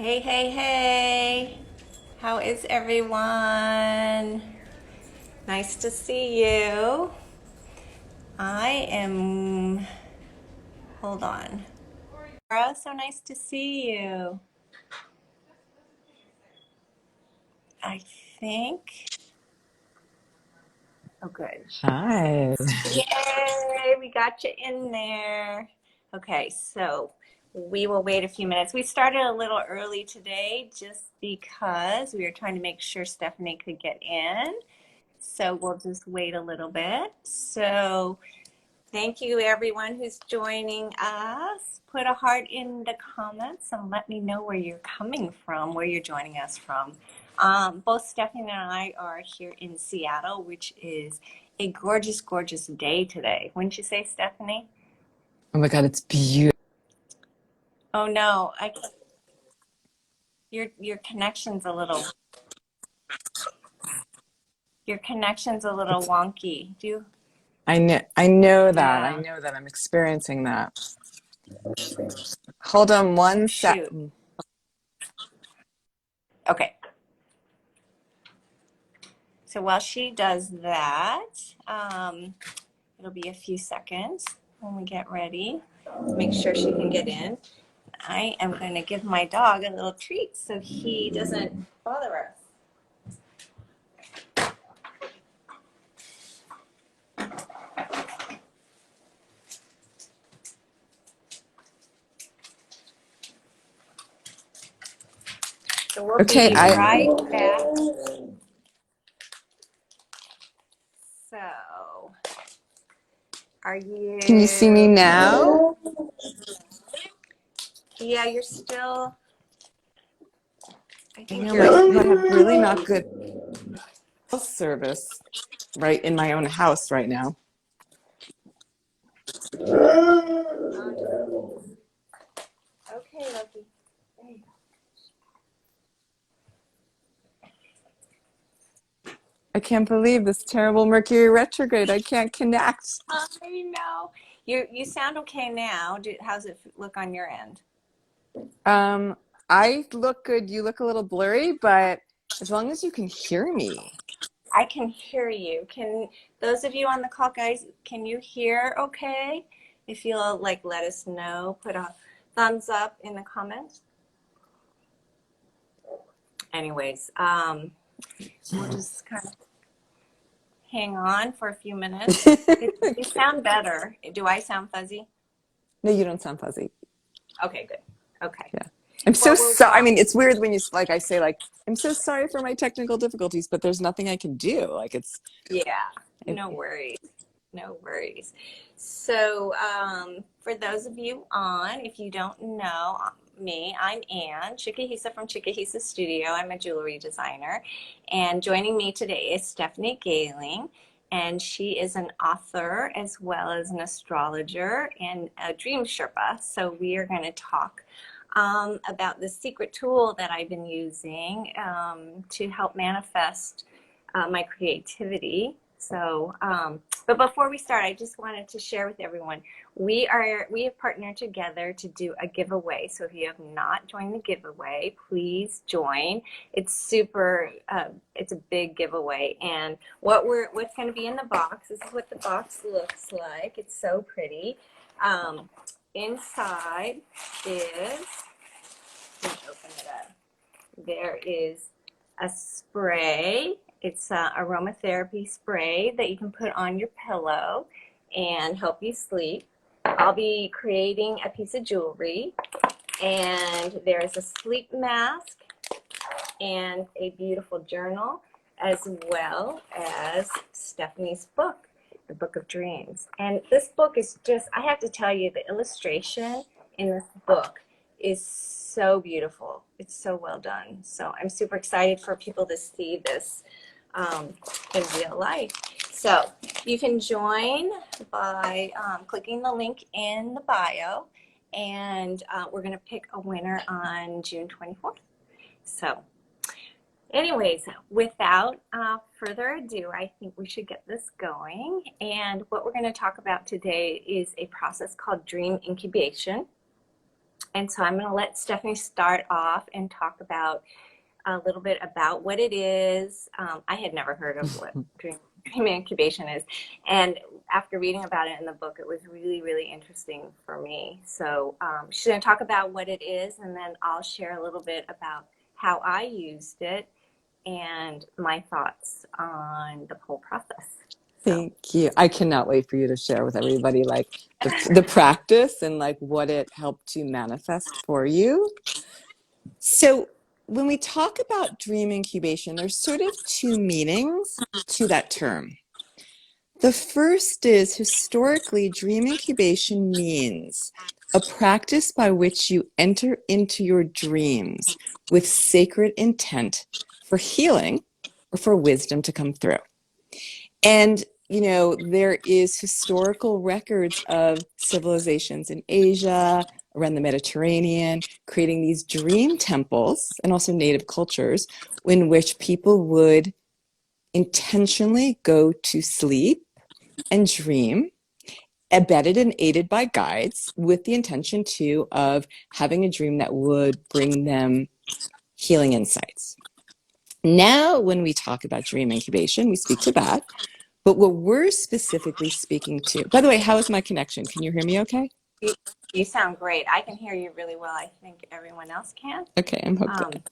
Hey, hey, hey. How is everyone? Nice to see you. I am, hold on. Laura, so nice to see you. I think, oh, good. Hi. Yay, we got you in there. Okay, so we will wait a few minutes. We started a little early today just because we were trying to make sure Stephanie could get in. So we'll just wait a little bit. So thank you everyone who's joining us. Put a heart in the comments and let me know where you're coming from, where you're joining us from. Both Stephanie and I are here in Seattle, which is a gorgeous, gorgeous day today. Wouldn't you say, Stephanie? Oh my God, it's beautiful. Oh no, your connection's a little It's wonky. Do you? I know that. I Yeah. know that I'm experiencing that. Hold on Oh one sec. shoot. Okay. So while she does that, it'll be a few seconds when we get ready to make sure she can get in. I am going to give my dog a little treat so he doesn't bother us. So we'll Okay, be I right back. So, are can you see me you? now? Yeah, you're still. I I think know you're. I have really not good cell service right in my own house right now. Okay, Loki. I can't believe this terrible Mercury retrograde. I can't connect. I know. You sound okay now. How's it look on your end? Um, I look good. You look a little blurry, but as long as you can hear me. I can hear you. Can those of you on the call, guys, can you hear okay? If you'll like let us know, put a thumbs up in the comments. Anyways, we'll just kind of hang on for a few minutes. You sound better. Do I sound fuzzy? No, you don't sound fuzzy. Okay, good. Okay. Yeah. I'm so Well, we're sorry. I well. mean, it's weird when you like I say like I'm so sorry for my technical difficulties, but there's nothing I can do. Like Yeah, it, no worries. No worries. So, for those of you on, if you don't know me, I'm Ann Chikahisa from Chikahisa Studio. I'm a jewelry designer. And joining me today is Stephanie Galing. And she is an author as well as an astrologer and a dream Sherpa. So, we are going to talk about the secret tool that I've been using to help manifest my creativity. So, but before we start, I just wanted to share with everyone we have partnered together to do a giveaway. So if you have not joined the giveaway, please join. It's super. It's a big giveaway, and what's going to be in the box? This is what the box looks like. It's so pretty. Um, Inside is. Let me open it up. There is a spray. It's a aromatherapy spray that you can put on your pillow and help you sleep. I'll be creating a piece of jewelry, and there's a sleep mask and a beautiful journal, as well as Stephanie's book, The Book of Dreams. And this book is just, I have to tell you, the illustration in this book is so beautiful. It's so well done. So I'm super excited for people to see this in real life. So you can join by clicking the link in the bio, and we're going to pick a winner on June 24th. So anyways, without further ado, I think we should get this going. And what we're going to talk about today is a process called dream incubation. And so I'm going to let Stephanie start off and talk about a little bit about what it is. I had never heard of what dream incubation is. And after reading about it in the book, it was really, really interesting for me. So she's going to talk about what it is, and then I'll share a little bit about how I used it and my thoughts on the whole process. So, Thank you. I cannot wait for you to share with everybody like the practice and like what it helped to manifest for you. So when we talk about dream incubation, there's sort of two meanings to that term. The first is historically, dream incubation means a practice by which you enter into your dreams with sacred intent for healing or for wisdom to come through. And, you know, there is historical records of civilizations in Asia, around the Mediterranean, creating these dream temples and also native cultures in which people would intentionally go to sleep and dream, abetted and aided by guides, with the intention too of having a dream that would bring them healing insights. Now, when we talk about dream incubation, we speak to that. But what we're specifically speaking to, by the way, how is my connection? Can you hear me okay? you, you sound great. I can hear you really well. I think everyone else can. Okay, I'm hoping. Um,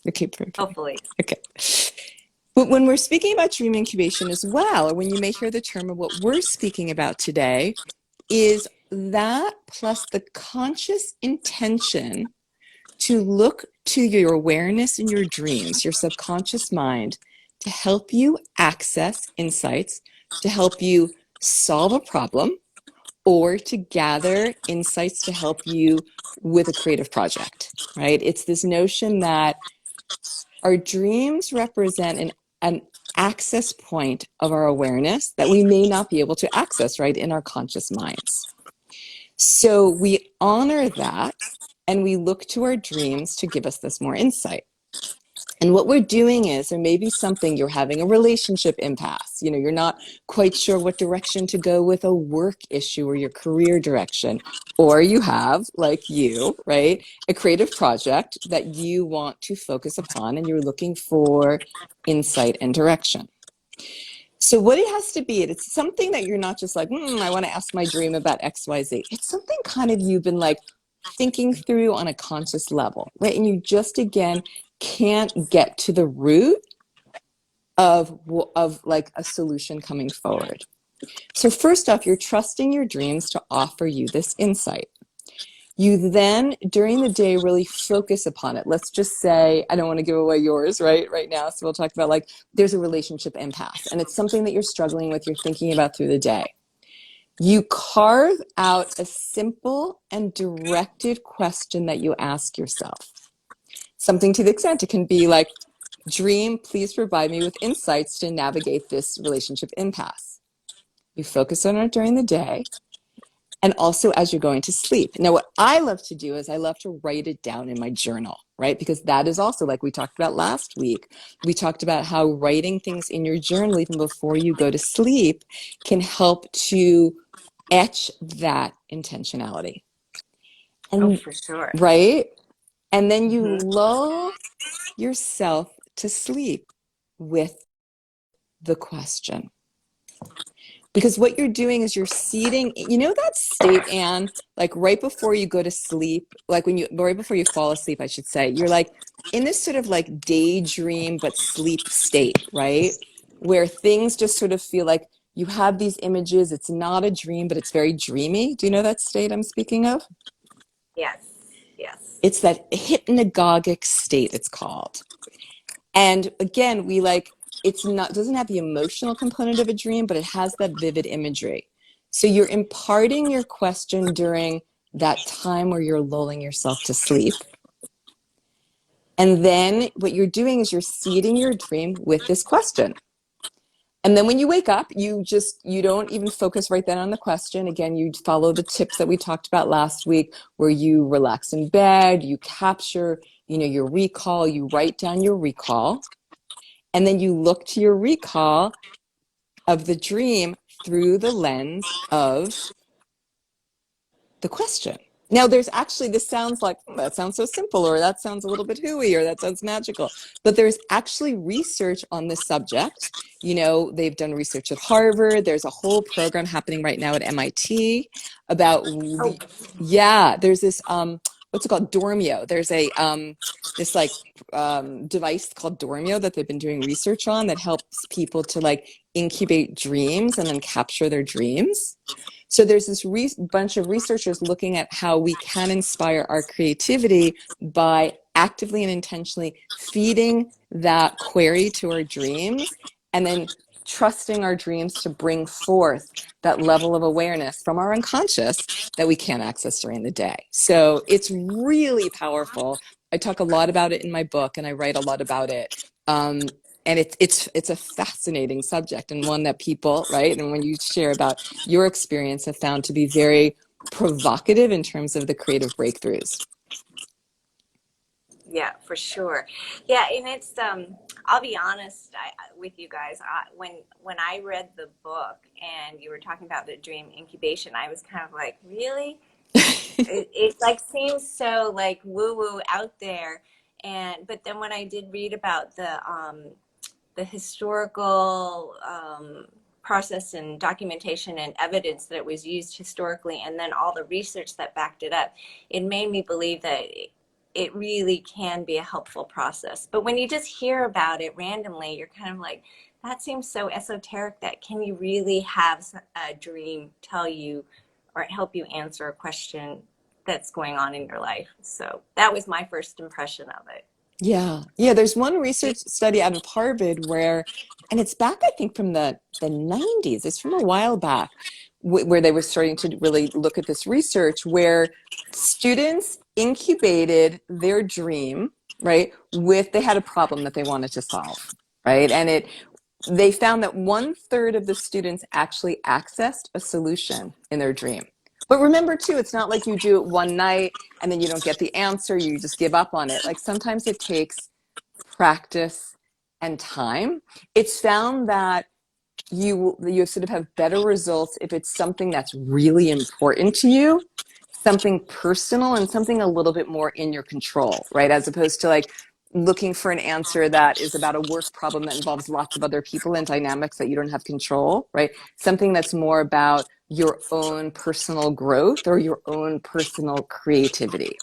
Okay, perfect. Hopefully. Okay. But when we're speaking about dream incubation as well, or when you may hear the term of what we're speaking about today, is that plus the conscious intention to look to your awareness in your dreams, your subconscious mind, to help you access insights, to help you solve a problem, or to gather insights to help you with a creative project, right? It's this notion that our dreams represent an access point of our awareness that we may not be able to access, right, in our conscious minds. So we honor that and we look to our dreams to give us this more insight. And what we're doing is there may be something you're having a relationship impasse. You know, you're not quite sure what direction to go with a work issue or your career direction. Or you have, like you, right, a creative project that you want to focus upon and you're looking for insight and direction. So what it has to be, it's something that you're not just like, I want to ask my dream about XYZ. It's something kind of you've been like thinking through on a conscious level, right? And you just, again, can't get to the root of like a solution coming forward. So first off, you're trusting your dreams to offer you this insight. You then, during the day, really focus upon it. Let's just say, I don't want to give away yours right now. So we'll talk about like, there's a relationship impasse and it's something that you're struggling with, you're thinking about through the day. You carve out a simple and directed question that you ask yourself. Something to the extent it can be like, dream, please provide me with insights to navigate this relationship impasse. You focus on it during the day and also as you're going to sleep. Now, what I love to do is I love to write it down in my journal, right? Because that is also, like we talked about last week, we talked about how writing things in your journal, even before you go to sleep, can help to etch that intentionality. Oh, And for sure. right? And then you Mm-hmm. lull yourself to sleep with the question. Because what you're doing is you're seeding, you know, that state, Anne, like right before you go to sleep, like right before you fall asleep, I should say, you're like in this sort of like daydream, but sleep state, right? Where things just sort of feel like you have these images. It's not a dream, but it's very dreamy. Do you know that state I'm speaking of? Yes. Yes. It's that hypnagogic state, it's called. And again, we like, it's not, doesn't have the emotional component of a dream, but it has that vivid imagery. So you're imparting your question during that time where you're lulling yourself to sleep. And then what you're doing is you're seeding your dream with this question. And then when you wake up, you don't even focus right then on the question. Again, you follow the tips that we talked about last week, where you relax in bed, you capture, your recall, you write down your recall. And then you look to your recall of the dream through the lens of the question. Now, there's actually, this sounds like, that sounds so simple, or that sounds a little bit hooey, or that sounds magical. But there's actually research on this subject. You know, they've done research at Harvard. There's a whole program happening right now at MIT about, Oh, yeah, there's this, what's it called? Dormio. There's this like device called Dormio that they've been doing research on that helps people to like incubate dreams and then capture their dreams. So there's this bunch of researchers looking at how we can inspire our creativity by actively and intentionally feeding that query to our dreams and then trusting our dreams to bring forth that level of awareness from our unconscious that we can't access during the day. So it's really powerful. I talk a lot about it in my book and I write a lot about it. Um, and it's a fascinating subject and one that people, right? And when you share about your experience, have found to be very provocative in terms of the creative breakthroughs. yeah, for sure. Yeah, and it's I'll be honest with you guys. When I read the book and you were talking about the dream incubation, I was kind of like, really? It like seems so like woo woo out there. And but then when I did read about the historical process and documentation and evidence that it was used historically, and then all the research that backed it up, it made me believe that it really can be a helpful process. But when you just hear about it randomly, you're kind of like, that seems so esoteric that can you really have a dream tell you or help you answer a question that's going on in your life? So that was my first impression of it. Yeah. Yeah. There's one research study out of Harvard where, and it's back, I think, from the 90s. It's from a while back, where they were starting to really look at this research where students incubated their dream, right? They had a problem that they wanted to solve, right? And they found that 1/3 of the students actually accessed a solution in their dream. But remember, too, it's not like you do it one night and then you don't get the answer, you just give up on it. Like sometimes it takes practice and time. It's found that you sort of have better results if it's something that's really important to you, something personal and something a little bit more in your control, right? As opposed to like looking for an answer that is about a work problem that involves lots of other people and dynamics that you don't have control, right? Something that's more about your own personal growth or your own personal creativity.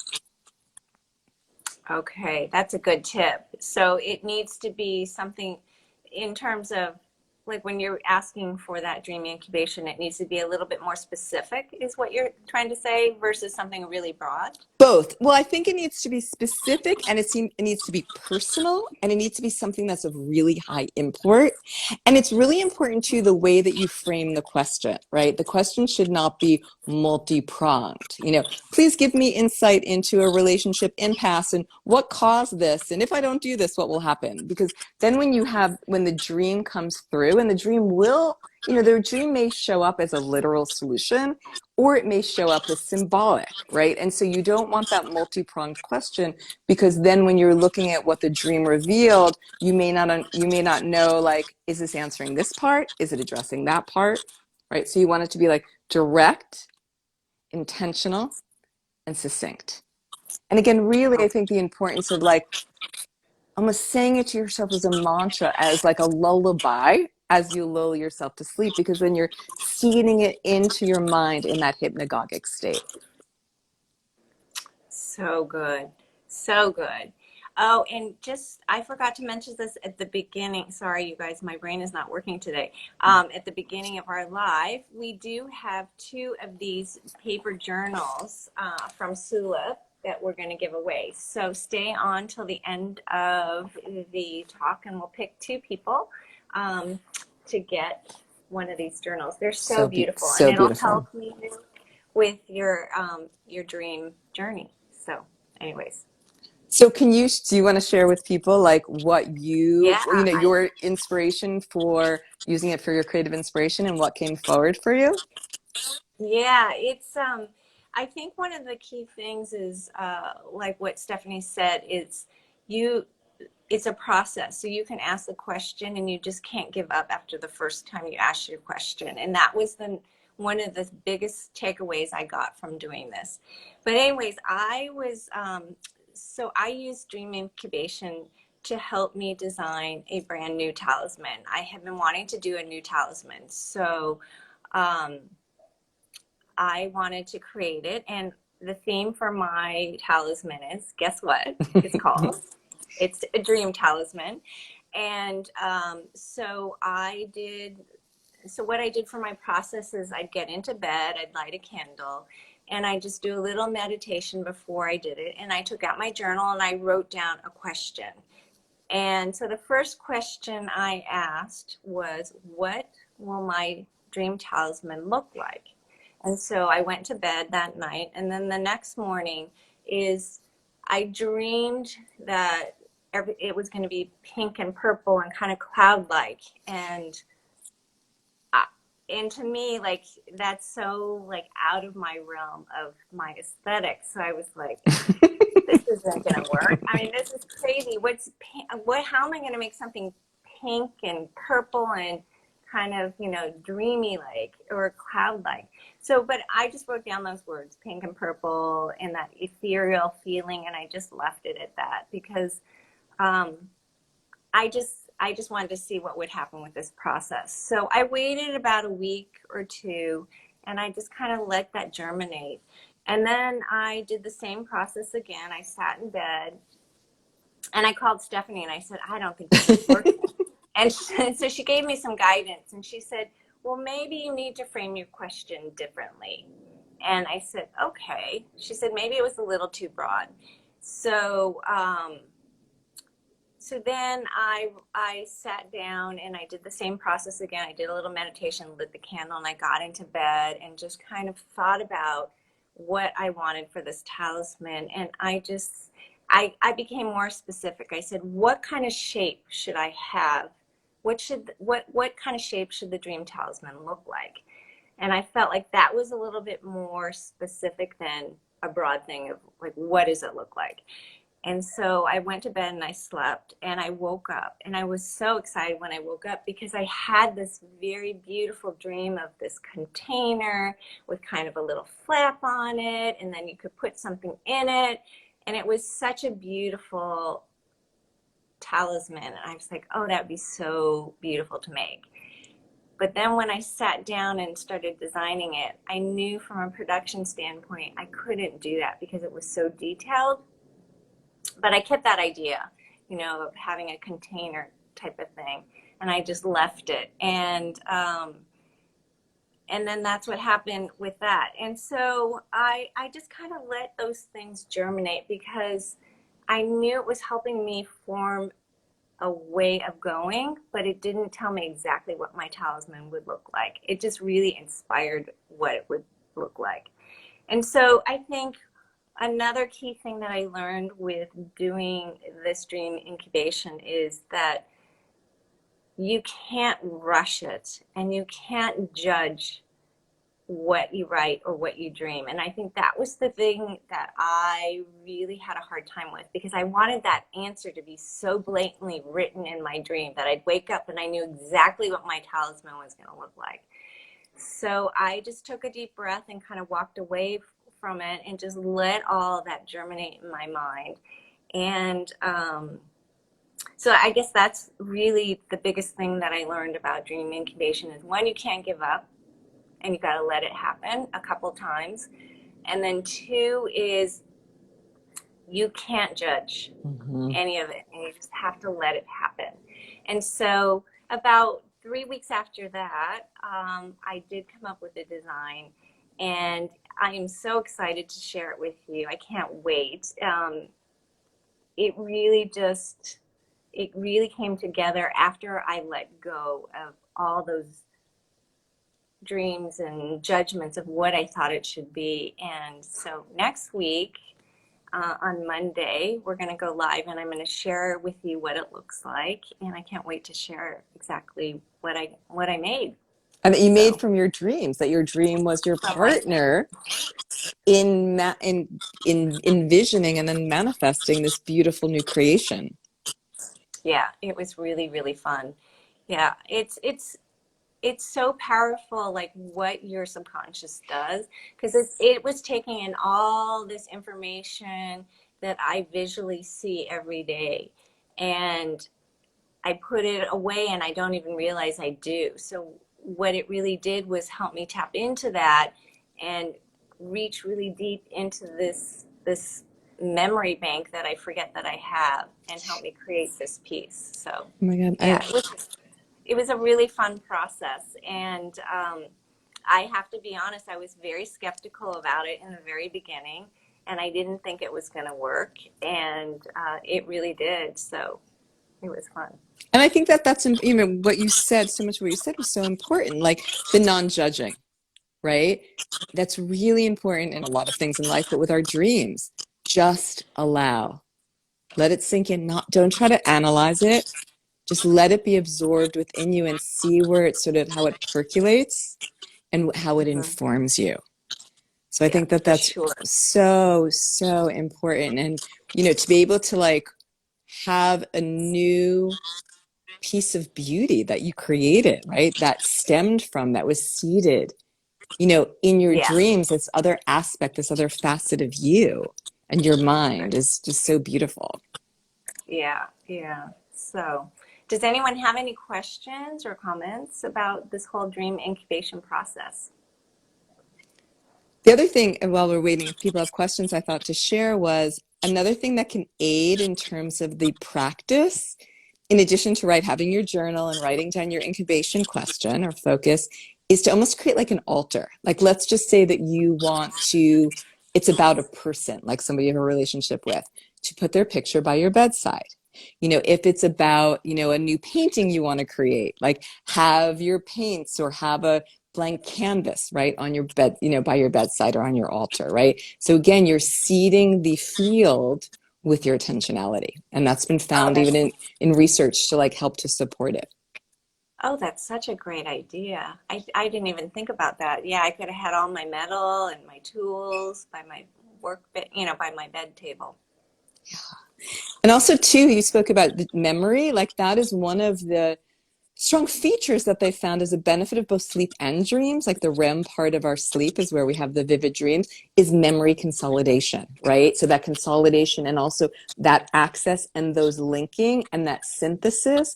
Okay, that's a good tip. So it needs to be something in terms of like when you're asking for that dream incubation, it needs to be a little bit more specific, is what you're trying to say, versus something really broad. Both. Well, I think it needs to be specific and it needs to be personal and it needs to be something that's of really high import. And it's really important too the way that you frame the question, right? The question should not be multi-pronged. You know, please give me insight into a relationship impasse and what caused this. And if I don't do this, what will happen? Because then when the dream comes through and the dream will, you know, their dream may show up as a literal solution or it may show up as symbolic, right? And so you don't want that multi-pronged question because then when you're looking at what the dream revealed, you may not know, like, is this answering this part? Is it addressing that part? Right? So you want it to be like direct, intentional, and succinct. And again, really, I think the importance of like almost saying it to yourself as a mantra, as like a lullaby, as you lull yourself to sleep, because then you're seeding it into your mind in that hypnagogic state. So good. So good. Oh, and just, I forgot to mention this at the beginning. Sorry, you guys, my brain is not working today. At the beginning of our live, we do have two of these paper journals from Sula that we're going to give away. So stay on till the end of the talk, and we'll pick two people to get one of these journals. They're so beautiful, and So it'll beautiful. help you with your dream journey. So, anyways, So do you want to share with people like what yeah, your inspiration for using it for your creative inspiration and what came forward for you? yeah, it's I think one of the key things is like what Stephanie said, you it's a process. So you can ask the question and you just can't give up after the first time you ask your question. And that was one of the biggest takeaways I got from doing this. But anyways, so I used dream incubation to help me design a brand new talisman. I have been wanting to do a new talisman. So um, I wanted to create it. And the theme for my talisman is, guess what? It's called? It's a dream talisman. And so what I did for my process is I'd get into bed, I'd light a candle, and I just do a little meditation before I did it. And I took out my journal and I wrote down a question. And so the first question I asked was, what will my dream talisman look like? And so I went to bed that night, and then the next morning is I dreamed that it was going to be pink and purple and kind of cloud-like, uh, and to me, like, that's so like out of my realm of my aesthetic. So I was like, this isn't going to work. I mean, this is crazy. How am I going to make something pink and purple and kind of, dreamy like or cloud like? So, but I just wrote down those words, pink and purple, and that ethereal feeling, and I just left it at that because um, I just wanted to see what would happen with this process. So I waited about a week or two, and I just kind of let that germinate. And then I did the same process again. I sat in bed and I called Stephanie and I said, I don't think this is working. And so she gave me some guidance and she said, well, maybe you need to frame your question differently. And I said, okay. She said, maybe it was a little too broad. So, so then I sat down and I did the same process again. I did a little meditation, lit the candle, and I got into bed and just kind of thought about what I wanted for this talisman. And I became more specific. I said, what kind of shape should I have? What kind of shape should the dream talisman look like? And I felt like that was a little bit more specific than a broad thing of like, what does it look like? And so I went to bed and I slept and I woke up and I was so excited when I woke up because I had this very beautiful dream of this container with kind of a little flap on it, and then you could put something in it. And it was such a beautiful talisman. And I was like, oh, that would be so beautiful to make. But then when I sat down and started designing it, I knew from a production standpoint, I couldn't do that because it was so detailed. But I kept that idea, of having a container type of thing, and I just left it. And then that's what happened with that. And so I just kind of let those things germinate because I knew it was helping me form a way of going, but it didn't tell me exactly what my talisman would look like. It just really inspired what it would look like. And so I think another key thing that I learned with doing this dream incubation is that you can't rush it and you can't judge what you write or what you dream. And I think that was the thing that I really had a hard time with because I wanted that answer to be so blatantly written in my dream that I'd wake up and I knew exactly what my talisman was going to look like. So I just took a deep breath and kind of walked away from it and just let all that germinate in my mind. And so I guess that's really the biggest thing that I learned about dream incubation is one, you can't give up and you got to let it happen a couple times. And then two is you can't judge any of it and you just have to let it happen. And so about 3 weeks after that, I did come up with a design and I am so excited to share it with you. I can't wait. It really came together after I let go of all those dreams and judgments of what I thought it should be. And so next week, on Monday, we're going to go live and I'm going to share with you what it looks like. And I can't wait to share exactly what I made. And that you made from your dreams, that your dream was your partner in envisioning and then manifesting this beautiful new creation. Yeah, it was really, really fun. Yeah, it's it's so powerful, like what your subconscious does, because it was taking in all this information that I visually see every day, and I put it away and I don't even realize I do. So what it really did was help me tap into that and reach really deep into this memory bank that I forget that I have, and help me create this piece. So Oh my God. yeah, it was a really fun process. And I have to be honest, I was very skeptical about it in the very beginning, and I didn't think it was going to work. And it really did. So it was fun. And I think that that's, you know, what you said, so much of what you said was so important, like the non-judging, right? That's really important in a lot of things in life, but with our dreams, just allow. Let it sink in. Not, don't try to analyze it. Just let it be absorbed within you and see where it's sort of how it percolates and how it Mhm. informs you. So I Yeah, think that for that's sure. so, so important. And, you know, to be able to like have a new piece of beauty that you created, right? That stemmed from, that was seeded, you know, in your Yeah, dreams, this other aspect, this other facet of you and your mind is just so beautiful. yeah, yeah. So, does anyone have any questions or comments about this whole dream incubation process? The other thing, and while we're waiting, if people have questions, I thought to share was another thing that can aid in terms of the practice, in addition to having your journal and writing down your incubation question or focus, is to almost create like an altar. Like, let's just say that you want to, it's about a person, like somebody you have a relationship with, to put their picture by your bedside. You know, if it's about, you know, a new painting you want to create, like have your paints or have a blank canvas, right, on your bed, you know, by your bedside or on your altar, right? So again, you're seeding the field with your intentionality. And that's been Oh, found even that's in research to like help to support it. oh, that's such a great idea. I didn't even think about that. Yeah, I could have had all my metal and my tools by my work, by my bed table. And also too, you spoke about the memory, like that is one of the strong features that they found as a benefit of both sleep and dreams, like the REM part of our sleep is where we have the vivid dreams, is memory consolidation, right? So that consolidation and also that access and those linking and that synthesis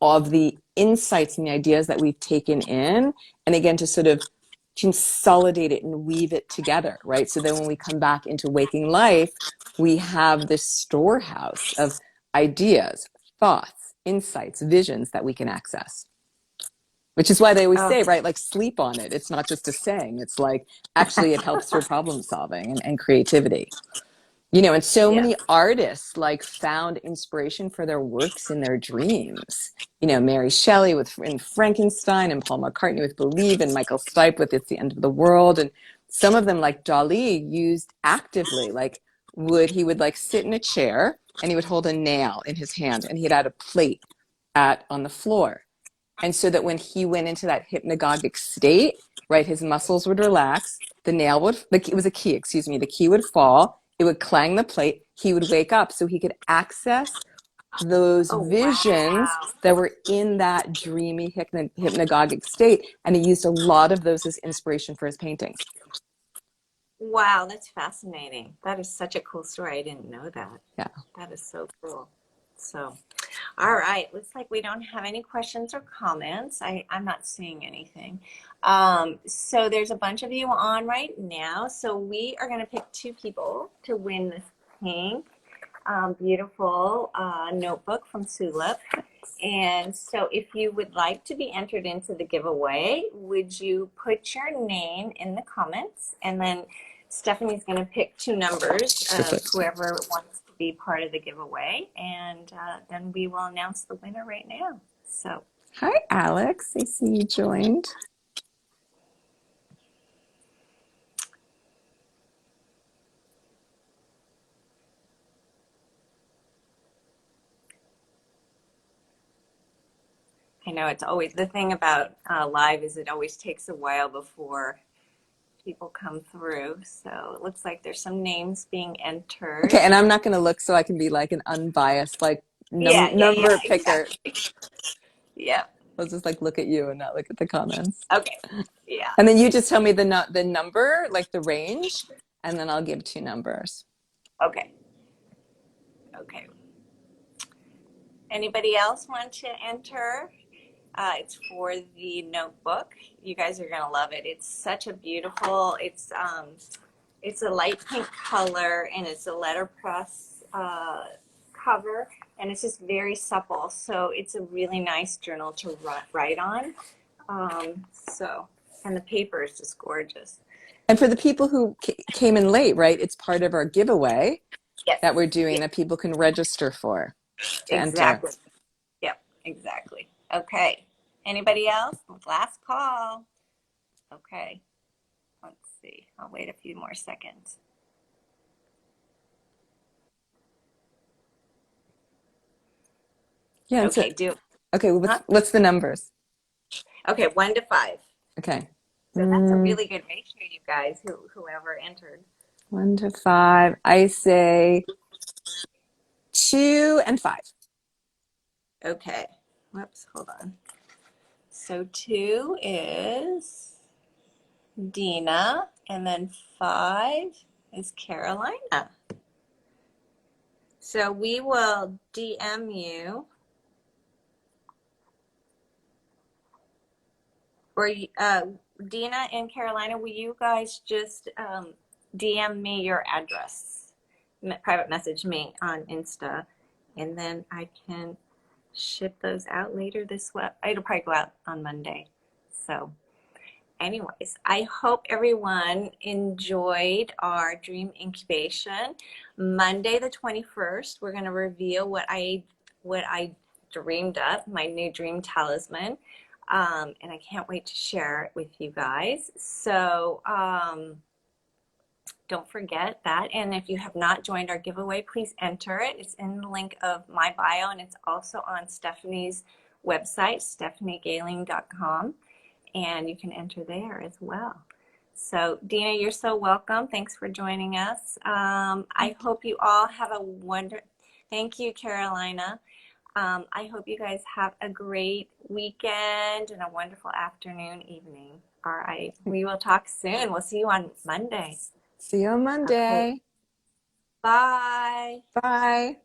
of the insights and the ideas that we've taken in, and again to sort of consolidate it and weave it together, right? So then when we come back into waking life, we have this storehouse of ideas, thoughts, insights, visions that we can access. Which is why they always Oh, say, right, like sleep on it. It's not just a saying. It's like actually it helps for problem solving and creativity. You know, and so yeah. many artists like found inspiration for their works in their dreams. You know, Mary Shelley with in Frankenstein and Paul McCartney with Believe and Michael Stipe with It's the End of the World. And some of them like Dali used actively, like he would like sit in a chair and he would hold a nail in his hand and he'd add a plate on the floor. And so that when he went into that hypnagogic state, right, his muscles would relax, the nail would, it was a key, excuse me, the key would fall, it would clang the plate, he would wake up so he could access those Oh, visions wow. that were in that dreamy hypnagogic state. And he used a lot of those as inspiration for his paintings. Wow, that's fascinating. That is such a cool story. I didn't know that. Yeah. That is so cool. So, all right. Looks like we don't have any questions or comments. I'm not seeing anything. So there's a bunch of you on right now. So we are going to pick two people to win this pink, beautiful notebook from Sulip. And so if you would like to be entered into the giveaway, would you put your name in the comments? And then Stephanie's going to pick two numbers of Perfect. whoever wants to be part of the giveaway. And then we will announce the winner right now. So, Hi, Alex. I see you joined. I know it's always the thing about live is it always takes a while before people come through. So it looks like there's some names being Okay, entered. and I'm not going to look so I can be like an unbiased, like Yeah, number picker. exactly. Yeah. I'll just like look at you and not look at the comments. Okay. Yeah. And then you just tell me the number, like the range, and then I'll give two numbers. Okay. Okay. Anybody else want to enter? It's for the notebook. You guys are gonna love it. It's such a beautiful. It's a light pink color, and it's a letterpress cover, and it's just very supple. So it's a really nice journal to write on. So, and the paper is just gorgeous. And for the people who came in late, right? It's part of our giveaway Yes. that we're doing Yeah, that people can register for to enter. exactly. Yep. Exactly. Okay. Anybody else? Last call. Okay. Let's see. I'll wait a few more seconds. Yeah. And so, Okay. Do. okay. Well, Huh? what's the numbers? Okay. 1 to 5. Okay. So that's a really good ratio, you guys. Whoever entered. 1 to 5. I say 2 and 5. Okay. Whoops. Hold on. So 2 is Dina, and then 5 is Carolina. So we will DM you, or Dina and Carolina, will you guys just DM me your address, private message me on Insta, and then I can ship those out later this week. It'll probably go out on Monday. So anyways, I hope everyone enjoyed our dream incubation. Monday the 21st, we're going to reveal what I dreamed up, my new dream talisman. And I can't wait to share it with you guys. So don't forget that. And if you have not joined our giveaway, please enter it. It's in the link of my bio, and it's also on Stephanie's website, stephaniegailing.com. And you can enter there as well. So, Dina, you're so welcome. Thanks for joining us. I hope you all have a Thank you, Carolina. I hope you guys have a great weekend and a wonderful afternoon, evening. All right. We will talk soon. We'll see you on Monday. See you on Okay. Monday. Bye. Bye.